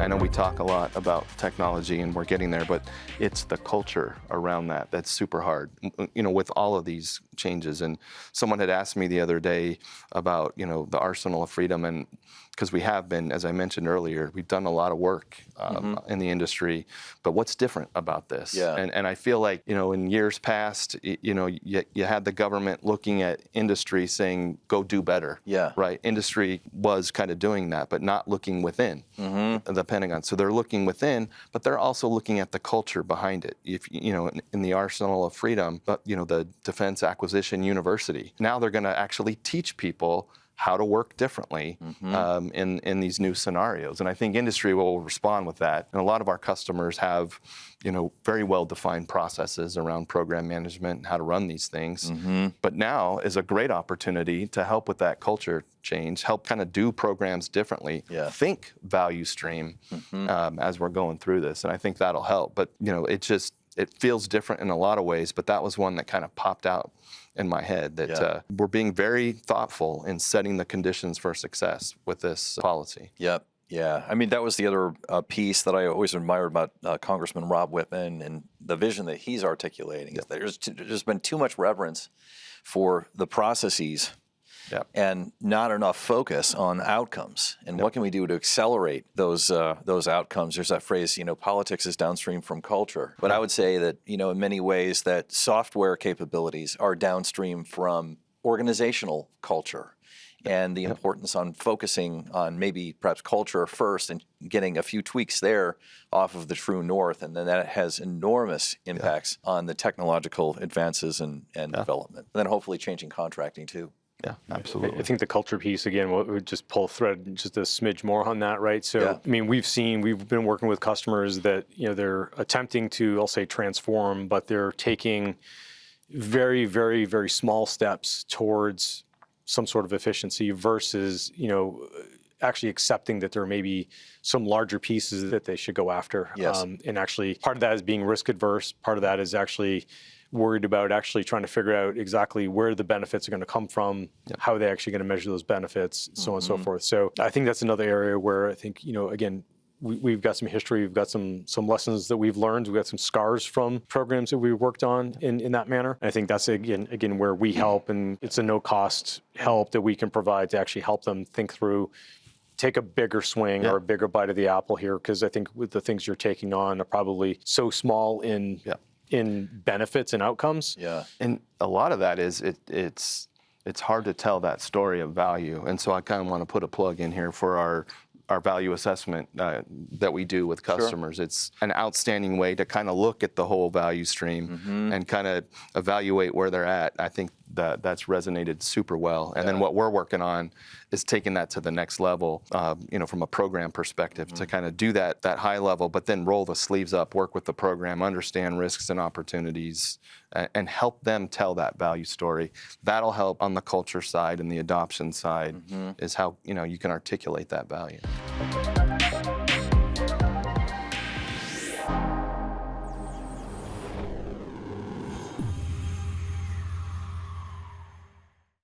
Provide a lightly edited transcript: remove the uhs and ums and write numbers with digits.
I know we talk a lot about technology and we're getting there, but it's the culture around that that's super hard, with all of these changes. And someone had asked me the other day about, the arsenal of freedom, and because we have been, as I mentioned earlier, we've done a lot of work in the industry, but what's different about this? Yeah. And I feel like, in years past, you had the government looking at industry saying, go do better. Yeah. Right? Industry was kind of doing that, but not looking within the Pentagon. So they're looking within, but they're also looking at the culture behind it. If in the arsenal of freedom, the Defense Acquisition University, now they're going to actually teach people how to work differently in these new scenarios. And I think industry will respond with that. And a lot of our customers have, very well-defined processes around program management and how to run these things. But now is a great opportunity to help with that culture change, help kind of do programs differently, think value stream as we're going through this. And I think that'll help. But, it feels different in a lot of ways, but that was one that kind of popped out in my head, that we're being very thoughtful in setting the conditions for success with this policy. Yep. Yeah. I mean, that was the other piece that I always admired about Congressman Rob Whitman and the vision that he's articulating. Is that there's been too much reverence for the processes and not enough focus on outcomes. And what can we do to accelerate those outcomes? There's that phrase, politics is downstream from culture. But I would say that, in many ways that software capabilities are downstream from organizational culture. And the importance on focusing on maybe perhaps culture first and getting a few tweaks there off of the true north. And then that has enormous impacts on the technological advances and development. And then hopefully changing contracting too. Yeah, absolutely. I think the culture piece, again, would just pull a thread just a smidge more on that, right? So, I mean, we've been working with customers that, they're attempting to, I'll say, transform, but they're taking very, very, very small steps towards some sort of efficiency versus, actually accepting that there may be some larger pieces that they should go after. And actually, part of that is being risk adverse. Part of that is actually worried about actually trying to figure out exactly where the benefits are going to come from, how are they actually going to measure those benefits, so on and so forth. So I think that's another area where I think, again, we've got some history, we've got some lessons that we've learned, we've got some scars from programs that we worked on in that manner. And I think that's again where we help, and it's a no-cost help that we can provide to actually help them think through, take a bigger swing or a bigger bite of the apple here, because I think with the things you're taking on are probably so small in benefits and outcomes. Yeah. And a lot of that is it's hard to tell that story of value. And so I kind of want to put a plug in here for our value assessment that we do with customers. It's an outstanding way to kind of look at the whole value stream and kind of evaluate where they're at. I think that's resonated super well. And then what we're working on is taking that to the next level, from a program perspective, to kind of do that high level, but then roll the sleeves up, work with the program, understand risks and opportunities, and help them tell that value story. That'll help on the culture side and the adoption side is how, you can articulate that value.